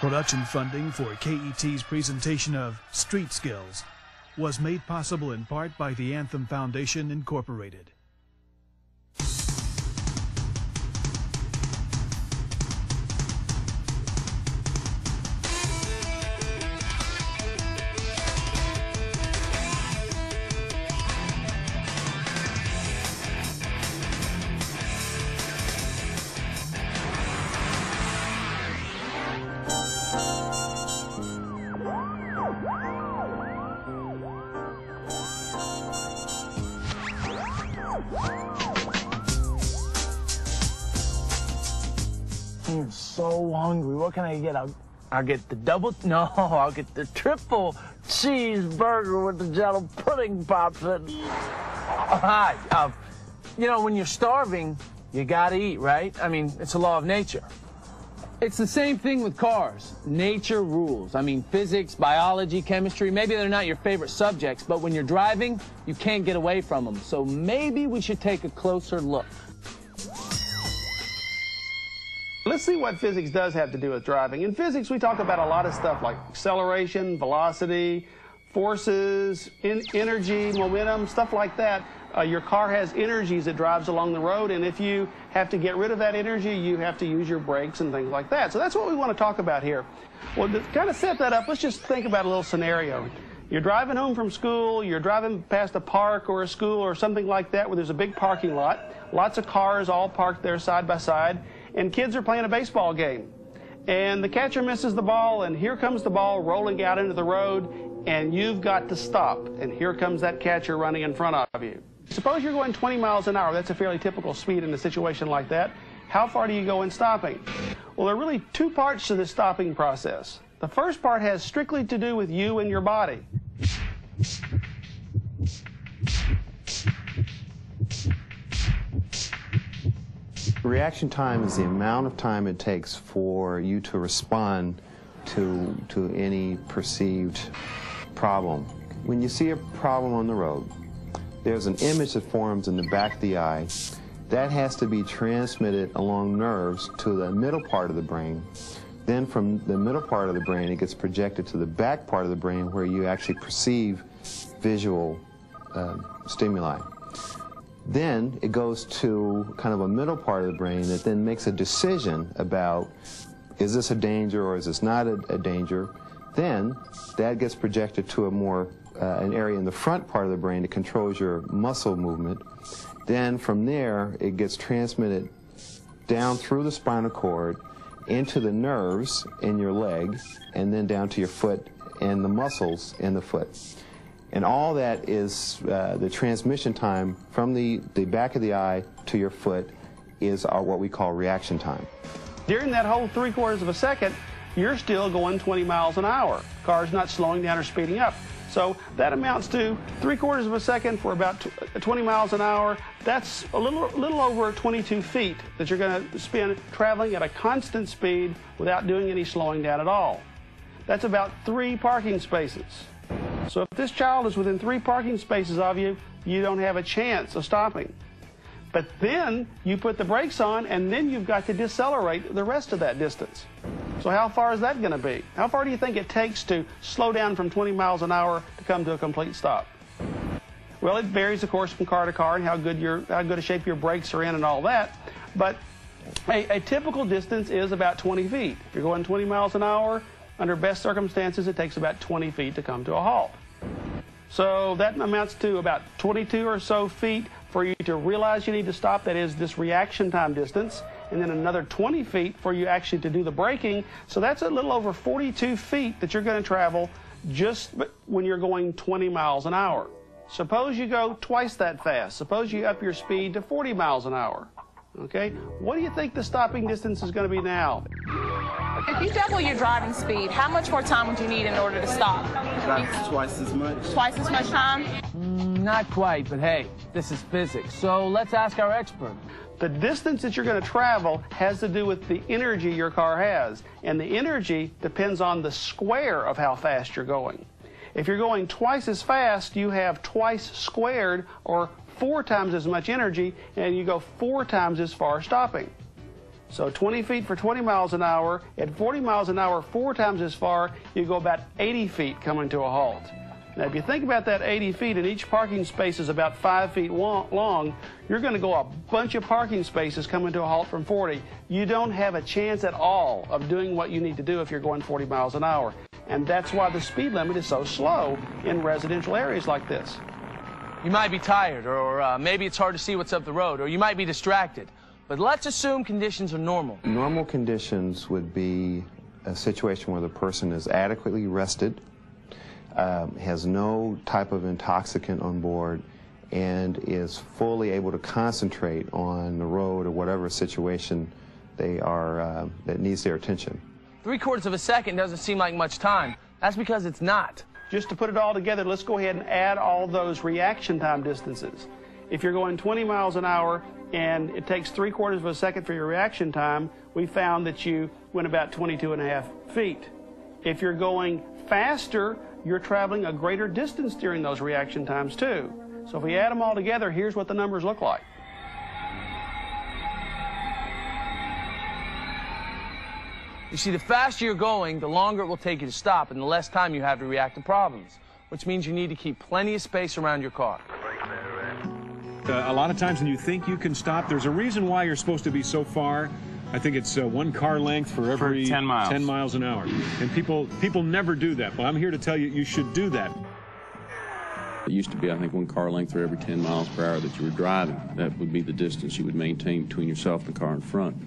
Production funding for KET's presentation of Street Skills was made possible in part by the Anthem Foundation, Incorporated. I'm so hungry. What can I get? I'll get the I'll get the triple cheeseburger with the Jello pudding pops in. Hi. You know, when you're starving, you gotta eat, right? I mean, it's a law of nature. It's the same thing with cars. Nature rules. I mean, physics, biology, chemistry, maybe they're not your favorite subjects, but when you're driving, you can't get away from them. So maybe we should take a closer look. Let's see what physics does have to do with driving. In physics, we talk about a lot of stuff like acceleration, velocity, forces, energy, momentum, stuff like that. Your car has energy as it drives along the road, and if you have to get rid of that energy, you have to use your brakes and things like that. So that's what we want to talk about here. Well, to kind of set that up, let's just think about a little scenario. You're driving home from school, you're driving past a park or a school or something like that where there's a big parking lot, lots of cars all parked there side by side, and kids are playing a baseball game. And the catcher misses the ball, and here comes the ball rolling out into the road, and you've got to stop. And here comes that catcher running in front of you. Suppose you're going 20 miles an hour. That's a fairly typical speed in a situation like that. How far do you go in stopping? Well, there are really two parts to this stopping process. The first part has strictly to do with you and your body. Reaction time is the amount of time it takes for you to respond to any perceived problem. When you see a problem on the road, there's an image that forms in the back of the eye. That has to be transmitted along nerves to the middle part of the brain. Then from the middle part of the brain, it gets projected to the back part of the brain where you actually perceive visual stimuli. Then it goes to kind of a middle part of the brain that then makes a decision about, is this a danger or is this not a danger? Then that gets projected to a more an area in the front part of the brain that controls your muscle movement. Then from there, it gets transmitted down through the spinal cord into the nerves in your leg, and then down to your foot and the muscles in the foot. And all that is the transmission time from the back of the eye to your foot is what we call reaction time. During that whole 3/4 of a second, you're still going 20 miles an hour. Car's not slowing down or speeding up. So that amounts to 3/4 of a second for about 20 miles an hour. That's a little over 22 feet that you're going to spend traveling at a constant speed without doing any slowing down at all. That's about 3 parking spaces. So if this child is within 3 parking spaces of you, you don't have a chance of stopping. But then you put the brakes on, and then you've got to decelerate the rest of that distance. So how far is that going to be? How far do you think it takes to slow down from 20 miles an hour to come to a complete stop? Well, it varies, of course, from car to car and how good a shape your brakes are in and all that. But a typical distance is about 20 feet. If you're going 20 miles an hour, under best circumstances, it takes about 20 feet to come to a halt. So that amounts to about 22 or so feet for you to realize you need to stop. That is this reaction time distance. And then another 20 feet for you actually to do the braking. So that's a little over 42 feet that you're going to travel just when you're going 20 miles an hour. Suppose you go twice that fast. Suppose you up your speed to 40 miles an hour. Okay? What do you think the stopping distance is going to be now? If you double your driving speed, how much more time would you need in order to stop? About twice as much. Twice as much time? Not quite, but hey, this is physics. So let's ask our expert. The distance that you're going to travel has to do with the energy your car has. And the energy depends on the square of how fast you're going. If you're going twice as fast, you have twice squared, or 4 times as much energy, and you go 4 times as far stopping. So 20 feet for 20 miles an hour. At 40 miles an hour, 4 times as far, you go about 80 feet coming to a halt. Now, if you think about that 80 feet, and each parking space is about 5 feet long, you're going to go a bunch of parking spaces coming to a halt from 40. You don't have a chance at all of doing what you need to do if you're going 40 miles an hour. And that's why the speed limit is so slow in residential areas like this. You might be tired, or maybe it's hard to see what's up the road, or you might be distracted. But let's assume conditions are normal. Normal conditions would be a situation where the person is adequately rested, has no type of intoxicant on board, and is fully able to concentrate on the road or whatever situation they are that needs their attention. 3/4 of a second doesn't seem like much time. That's because it's not. Just to put it all together, let's go ahead and add all those reaction time distances. If you're going 20 miles an hour and it takes 3/4 of a second for your reaction time, we found that you went about 22.5 feet. If you're going faster, you're traveling a greater distance during those reaction times too. So if we add them all together, here's what the numbers look like. You see, the faster you're going, the longer it will take you to stop and the less time you have to react to problems, which means you need to keep plenty of space around your car. A lot of times when you think you can stop, there's a reason why you're supposed to be so far. I think it's 1 car length for every 10 miles. 10 miles an hour. And people never do that. Well, I'm here to tell you, you should do that. It used to be, I think, 1 car length for every 10 miles per hour that you were driving. That would be the distance you would maintain between yourself and the car in front.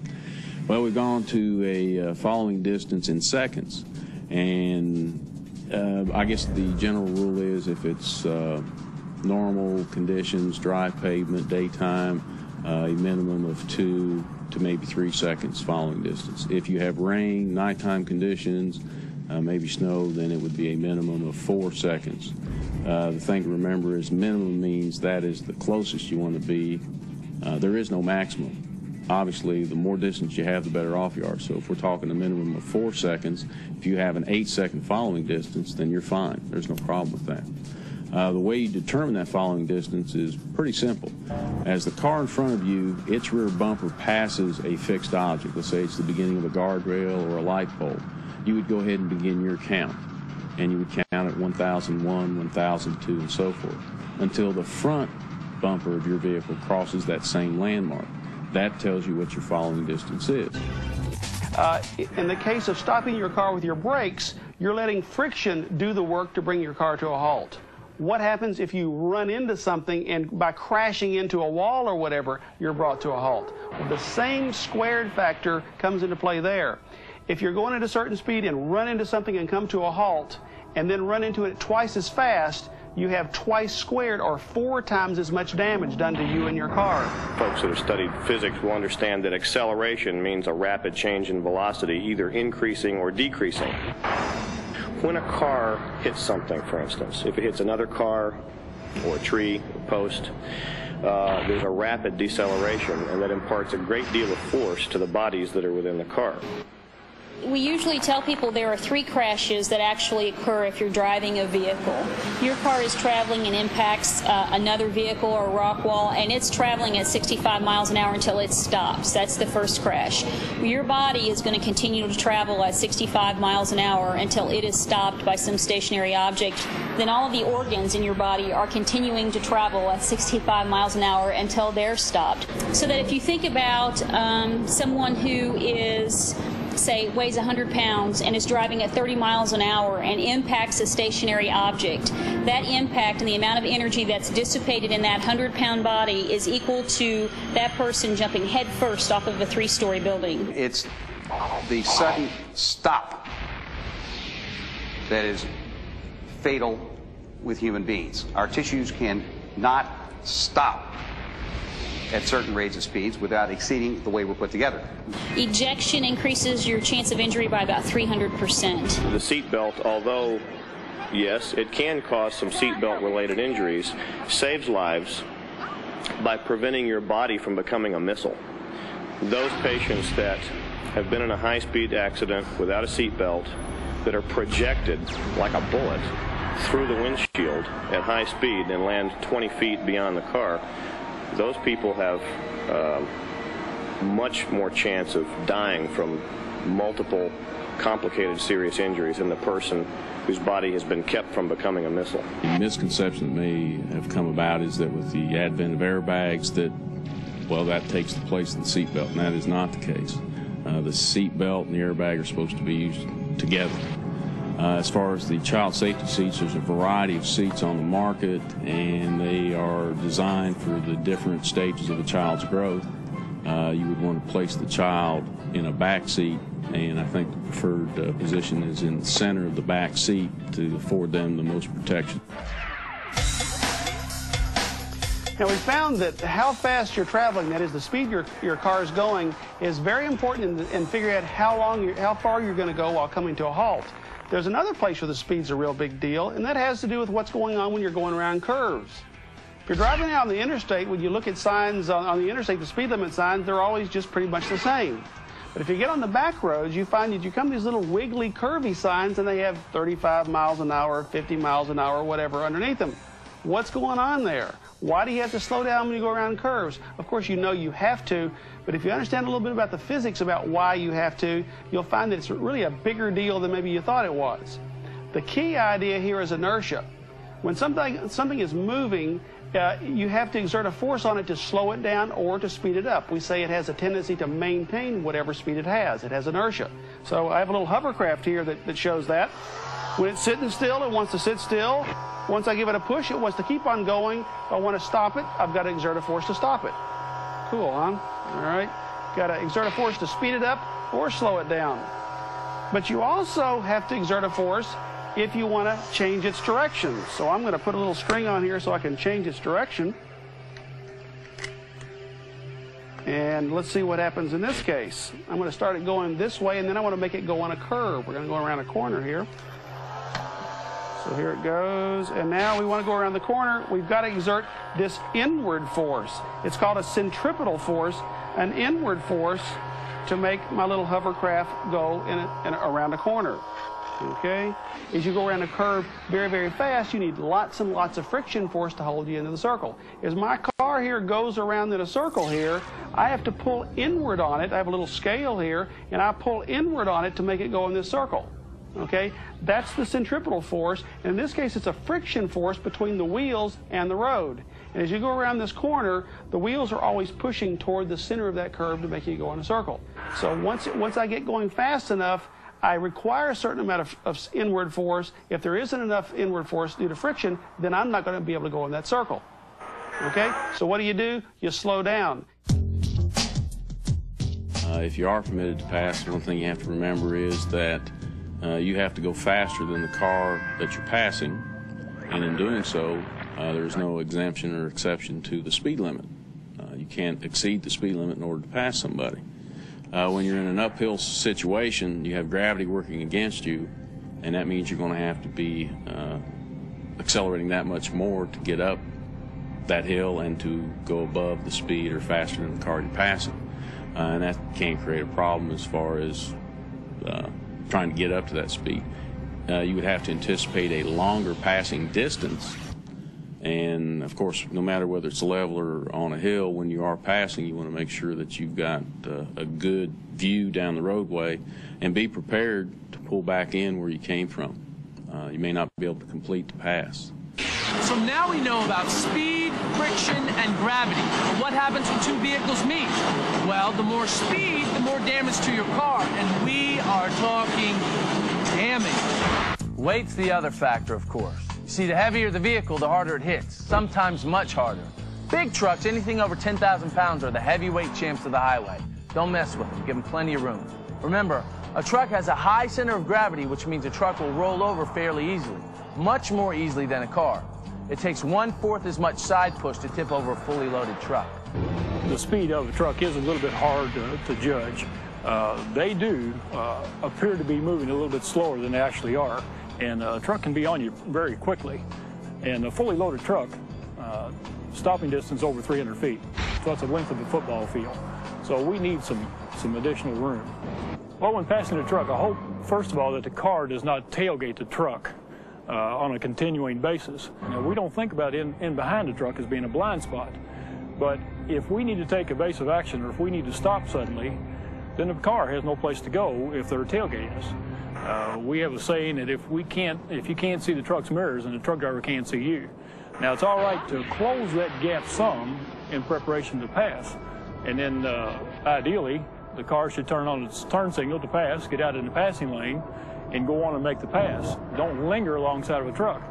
Well, we've gone to a following distance in seconds. And I guess the general rule is if it's normal conditions, dry pavement, daytime, a minimum of 2 to maybe 3 seconds following distance. If you have rain, nighttime conditions, maybe snow, then it would be a minimum of 4 seconds. The thing to remember is minimum means that is the closest you want to be. There is no maximum. Obviously, the more distance you have, the better off you are. So if we're talking a minimum of 4 seconds, if you have an 8-second following distance, then you're fine. There's no problem with that. The way you determine that following distance is pretty simple. As the car in front of you, its rear bumper passes a fixed object. Let's say it's the beginning of a guardrail or a light pole. You would go ahead and begin your count. And you would count at 1001, 1002, and so forth, until the front bumper of your vehicle crosses that same landmark. That tells you what your following distance is. In the case of stopping your car with your brakes, you're letting friction do the work to bring your car to a halt. What happens if you run into something and by crashing into a wall or whatever, you're brought to a halt? Well, the same squared factor comes into play there. If you're going at a certain speed and run into something and come to a halt, and then run into it twice as fast, you have twice squared or 4 times as much damage done to you and your car. Folks that have studied physics will understand that acceleration means a rapid change in velocity, either increasing or decreasing. When a car hits something, for instance, if it hits another car or a tree, a post, there's a rapid deceleration, and that imparts a great deal of force to the bodies that are within the car. We usually tell people there are 3 crashes that actually occur if you're driving a vehicle. Your car is traveling and impacts another vehicle or a rock wall, and it's traveling at 65 miles an hour until it stops. That's the first crash. Your body is going to continue to travel at 65 miles an hour until it is stopped by some stationary object. Then all of the organs in your body are continuing to travel at 65 miles an hour until they're stopped. So that if you think about someone who is, say, weighs 100 pounds and is driving at 30 miles an hour and impacts a stationary object, that impact and the amount of energy that's dissipated in that 100-pound body is equal to that person jumping head first off of a 3-story building. It's the sudden stop that is fatal with human beings. Our tissues cannot stop at certain rates of speeds without exceeding the way we're put together. Ejection increases your chance of injury by about 300%. The seat belt, although, yes, it can cause some seat belt related injuries, saves lives by preventing your body from becoming a missile. Those patients that have been in a high-speed accident without a seat belt that are projected like a bullet through the windshield at high speed and land 20 feet beyond the car, those people have much more chance of dying from multiple complicated serious injuries than the person whose body has been kept from becoming a missile. The misconception that may have come about is that with the advent of airbags that, well, that takes the place of the seatbelt, and that is not the case. The seatbelt and the airbag are supposed to be used together. As far as the child safety seats, there's a variety of seats on the market, and they are designed for the different stages of a child's growth. You would want to place the child in a back seat, and I think the preferred position is in the center of the back seat to afford them the most protection. Now, we found that how fast you're traveling, that is the speed your car is going, is very important in figuring out how far you're going to go while coming to a halt. There's another place where the speed's a real big deal, and that has to do with what's going on when you're going around curves. If you're driving out on the interstate, when you look at signs on the interstate, the speed limit signs, they're always just pretty much the same. But if you get on the back roads, you find that you come to these little wiggly, curvy signs, and they have 35 miles an hour, 50 miles an hour, whatever underneath them. What's going on there? Why do you have to slow down when you go around curves? Of course, you know you have to, but if you understand a little bit about the physics about why you have to, you'll find that it's really a bigger deal than maybe you thought it was. The key idea here is inertia. When something is moving, you have to exert a force on it to slow it down or to speed it up. We say it has a tendency to maintain whatever speed it has. It has inertia. So I have a little hovercraft here that shows that. When it's sitting still, it wants to sit still. Once I give it a push, it wants to keep on going. If I want to stop it, I've got to exert a force to stop it. Cool, huh? All right. Got to exert a force to speed it up or slow it down. But you also have to exert a force if you want to change its direction. So I'm going to put a little string on here so I can change its direction. And let's see what happens in this case. I'm going to start it going this way, and then I want to make it go on a curve. We're going to go around a corner here. So here it goes, and now we want to go around the corner. We've got to exert this inward force. It's called a centripetal force, an inward force to make my little hovercraft go around a corner. Okay? As you go around a curve very, very fast, you need lots and lots of friction force to hold you into the circle. As my car here goes around in a circle here, I have to pull inward on it. I have a little scale here, and I pull inward on it to make it go in this circle. Okay, that's the centripetal force, and in this case it's a friction force between the wheels and the road. And as you go around this corner, the wheels are always pushing toward the center of that curve to make you go in a circle. So once I get going fast enough, I require a certain amount of inward force. If there isn't enough inward force due to friction, then I'm not going to be able to go in that circle. Okay, so what do? You slow down. If you are permitted to pass, one thing you have to remember is that you have to go faster than the car that you're passing, and in doing so, there's no exemption or exception to the speed limit. You can't exceed the speed limit in order to pass somebody. When you're in an uphill situation, you have gravity working against you, and that means you're going to have to be accelerating that much more to get up that hill and to go above the speed or faster than the car you're passing. And that can create a problem as far as trying to get up to that speed. You would have to anticipate a longer passing distance, and of course, no matter whether it's level or on a hill, when you are passing, you want to make sure that you've got a good view down the roadway and be prepared to pull back in where you came from. You may not be able to complete the pass. So now we know about speed, friction, and gravity. But what happens when two vehicles meet? Well, the more speed, the more damage to your car, and we are talking damage. Weight's the other factor, of course. You see, the heavier the vehicle, the harder it hits, sometimes much harder. Big trucks, anything over 10,000 pounds, are the heavyweight champs of the highway. Don't mess with them. Give them plenty of room. Remember, a truck has a high center of gravity, which means a truck will roll over fairly easily, much more easily than a car. It takes 1/4 as much side push to tip over a fully loaded truck. The speed of the truck is a little bit hard to judge. They do appear to be moving a little bit slower than they actually are, and a truck can be on you very quickly. And a fully loaded truck, stopping distance over 300 feet, so that's the length of a football field. So we need some additional room. Well, when passing the truck, I hope, first of all, that the car does not tailgate the truck on a continuing basis. You know, we don't think about in behind the truck as being a blind spot, But if we need to take evasive action or if we need to stop suddenly, then the car has no place to go if they're tailgating us. We have a saying that if you can't see the truck's mirrors, then the truck driver can't see you. Now, it's all right to close that gap some in preparation to pass, and then ideally, the car should turn on its turn signal to pass, get out in the passing lane, and go on and make the pass. Don't linger alongside of a truck.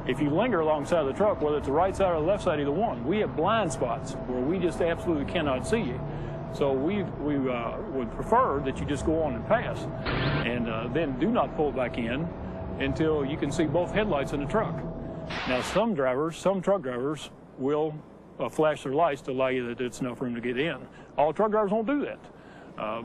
If you linger alongside of the truck, whether it's the right side or the left side, either one, we have blind spots where we just absolutely cannot see you. So we would prefer that you just go on and pass, and then do not pull back in until you can see both headlights in the truck. Now, some truck drivers will flash their lights to allow you that it's enough room to get in. All truck drivers won't do that.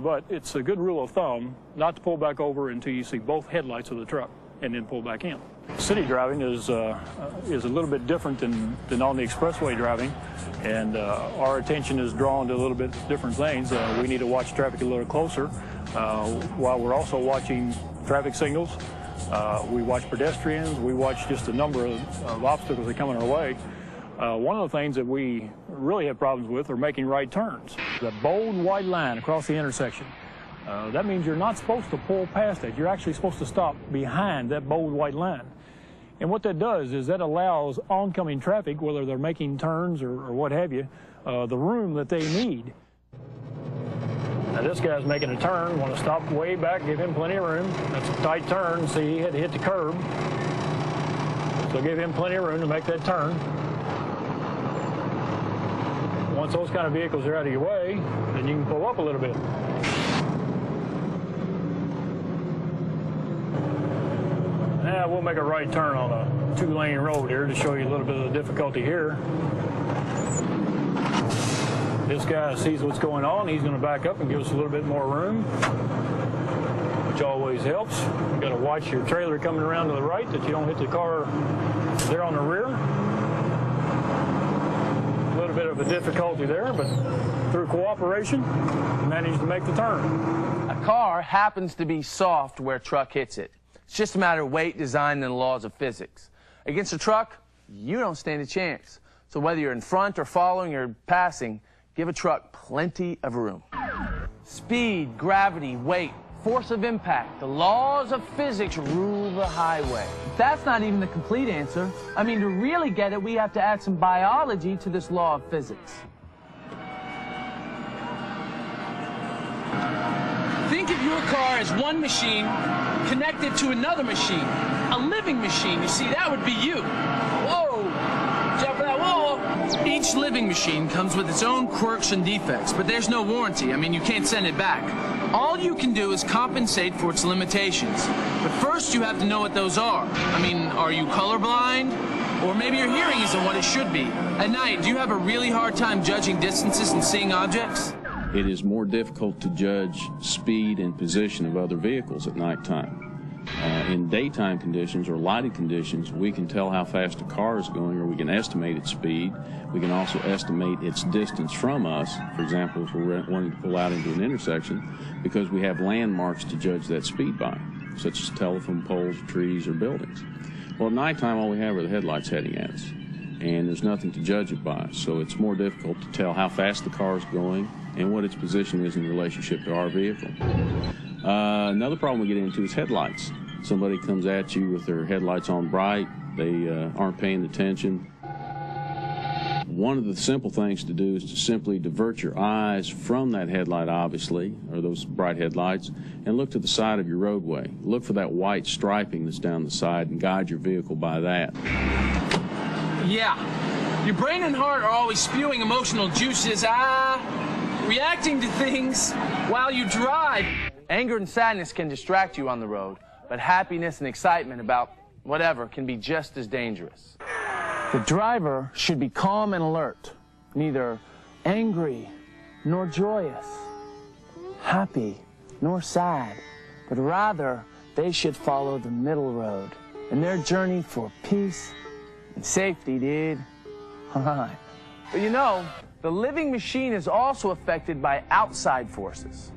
But it's a good rule of thumb not to pull back over until you see both headlights of the truck and then pull back in. City driving is a little bit different than on the expressway driving, and our attention is drawn to a little bit different things. We need to watch traffic a little closer while we're also watching traffic signals. We watch pedestrians. We watch just a number of obstacles that come in our way. One of the things that we really have problems with are making right turns. The bold white line across the intersection. That means you're not supposed to pull past it. You're actually supposed to stop behind that bold white line. And what that does is that allows oncoming traffic, whether they're making turns or what have you, the room that they need. Now this guy's making a turn, want to stop way back, give him plenty of room. That's a tight turn, see he had to hit the curb. So give him plenty of room to make that turn. Once those kind of vehicles are out of your way, then you can pull up a little bit. Now we'll make a right turn on a two-lane road here to show you a little bit of the difficulty here. This guy sees what's going on. He's going to back up and give us a little bit more room, which always helps. You've got to watch your trailer coming around to the right that you don't hit the car there on the rear. A little bit of a difficulty there, but through cooperation, we managed to make the turn. A car happens to be soft where a truck hits it. It's just a matter of weight, design, and the laws of physics. Against a truck, you don't stand a chance. So whether you're in front or following or passing, give a truck plenty of room. Speed, gravity, weight, force of impact, the laws of physics rule the highway. That's not even the complete answer. I mean, to really get it, we have to add some biology to this law of physics. Think of your car as one machine connected to another machine, a living machine. You see, that would be you. Whoa! Jump that wall! Each living machine comes with its own quirks and defects, but there's no warranty. I mean, you can't send it back. All you can do is compensate for its limitations. But first, you have to know what those are. I mean, are you colorblind? Or maybe your hearing isn't what it should be. At night, do you have a really hard time judging distances and seeing objects? It is more difficult to judge speed and position of other vehicles at nighttime. In daytime conditions or lighted conditions, we can tell how fast a car is going, or we can estimate its speed. We can also estimate its distance from us, for example, if we're wanting to pull out into an intersection, because we have landmarks to judge that speed by, such as telephone poles, trees, or buildings. Well, at nighttime, all we have are the headlights heading at us, and there's nothing to judge it by, so it's more difficult to tell how fast the car is going and what its position is in relationship to our vehicle. Another problem we get into is headlights. Somebody comes at you with their headlights on bright, they aren't paying attention. One of the simple things to do is to simply divert your eyes from that headlight, obviously, or those bright headlights, and look to the side of your roadway. Look for that white striping that's down the side and guide your vehicle by that. Yeah. Your brain and heart are always spewing emotional juices, reacting to things while you drive. Anger and sadness can distract you on the road, but happiness and excitement about whatever can be just as dangerous. The driver should be calm and alert, neither angry nor joyous, happy nor sad, but rather they should follow the middle road in their journey for peace and safety, dude. But you know, the living machine is also affected by outside forces.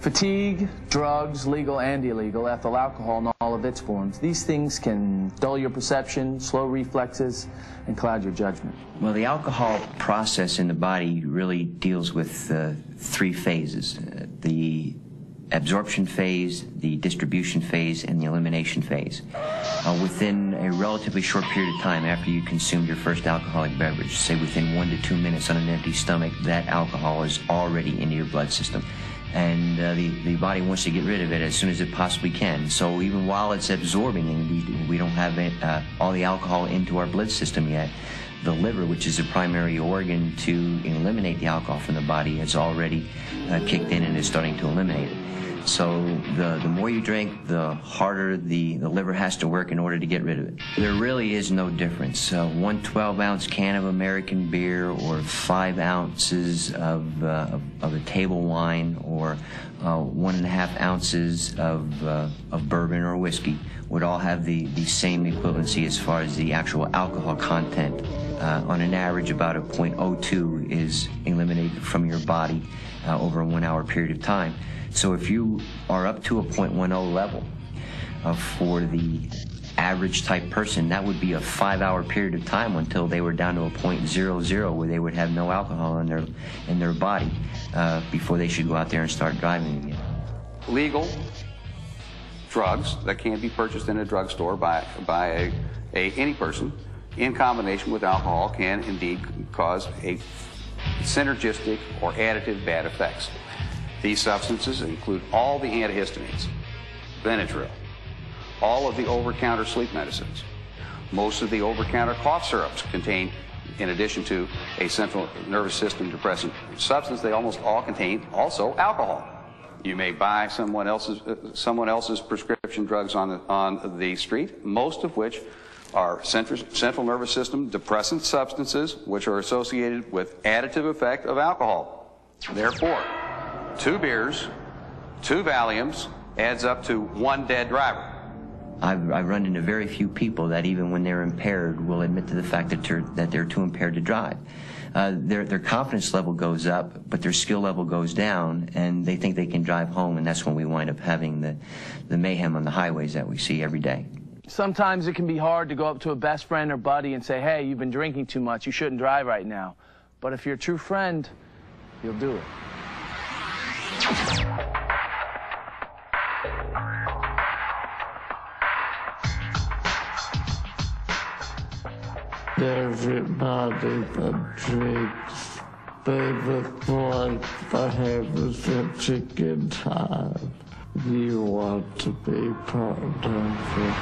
Fatigue, drugs, legal and illegal, ethyl alcohol in all of its forms. These things can dull your perception, slow reflexes, and cloud your judgment. Well, the alcohol process in the body really deals with three phases. The absorption phase, the distribution phase, and the elimination phase. Within a relatively short period of time after you consume your first alcoholic beverage, say within 1 to 2 minutes on an empty stomach, that alcohol is already into your blood system. And the body wants to get rid of it as soon as it possibly can. So even while it's absorbing and we don't have all the alcohol into our blood system yet, the liver, which is the primary organ to eliminate the alcohol from the body, has already kicked in and is starting to eliminate it. So the more you drink, the harder the liver has to work in order to get rid of it. There really is no difference. 1 12-ounce can of American beer or 5 ounces of a table wine or 1.5 ounces of bourbon or whiskey would all have the same equivalency as far as the actual alcohol content. On an average, about a 0.02 is eliminated from your body over a 1 hour period of time. So if you are up to a 0.10 level for the average type person, that would be a 5-hour period of time until they were down to a 0.00 where they would have no alcohol in their body before they should go out there and start driving again. Legal drugs that can be purchased in a drugstore by any person in combination with alcohol can indeed cause a synergistic or additive bad effects. These substances include all the antihistamines, Benadryl, all of the over-counter sleep medicines. Most of the over-counter cough syrups contain, in addition to a central nervous system depressant substance, they almost all contain also alcohol. You may buy someone else's prescription drugs on the street, most of which are central nervous system depressant substances which are associated with additive effect of alcohol. Therefore, 2 beers, 2 Valiums adds up to 1 dead driver. I've run into very few people that even when they're impaired will admit to the fact that they're too impaired to drive. Their confidence level goes up, but their skill level goes down, and they think they can drive home, and that's when we wind up having the mayhem on the highways that we see every day. Sometimes it can be hard to go up to a best friend or buddy and say, hey, you've been drinking too much, you shouldn't drive right now. But if you're a true friend, you'll do it. Everybody that drinks, they look like they're having such a good time. You want to be part of it.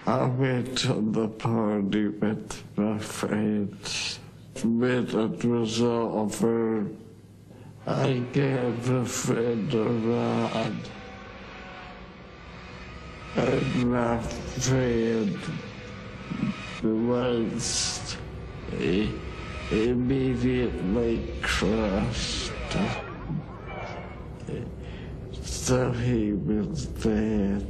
I went to the party with my friends. When it was over, I gave a friend a ride. And my friend was immediately crushed. So he was dead.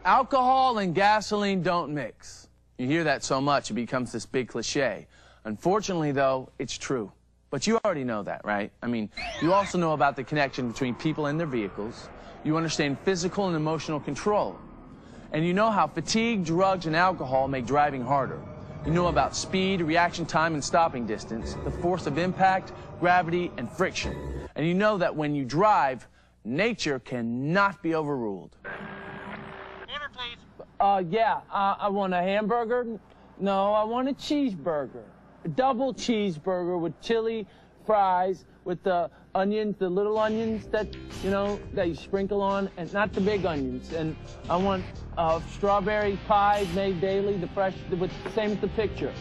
Alcohol and gasoline don't mix. You hear that so much, it becomes this big cliche. Unfortunately, though, it's true. But you already know that, right? I mean, you also know about the connection between people and their vehicles. You understand physical and emotional control. And you know how fatigue, drugs, and alcohol make driving harder. You know about speed, reaction time, and stopping distance, the force of impact, gravity, and friction. And you know that when you drive, nature cannot be overruled. Order, please. I want a hamburger. No, I want a cheeseburger. A double cheeseburger with chili fries, with the onions, the little onions that, you know, that you sprinkle on, and not the big onions. And I want strawberry pie made daily, the fresh, with same as the picture.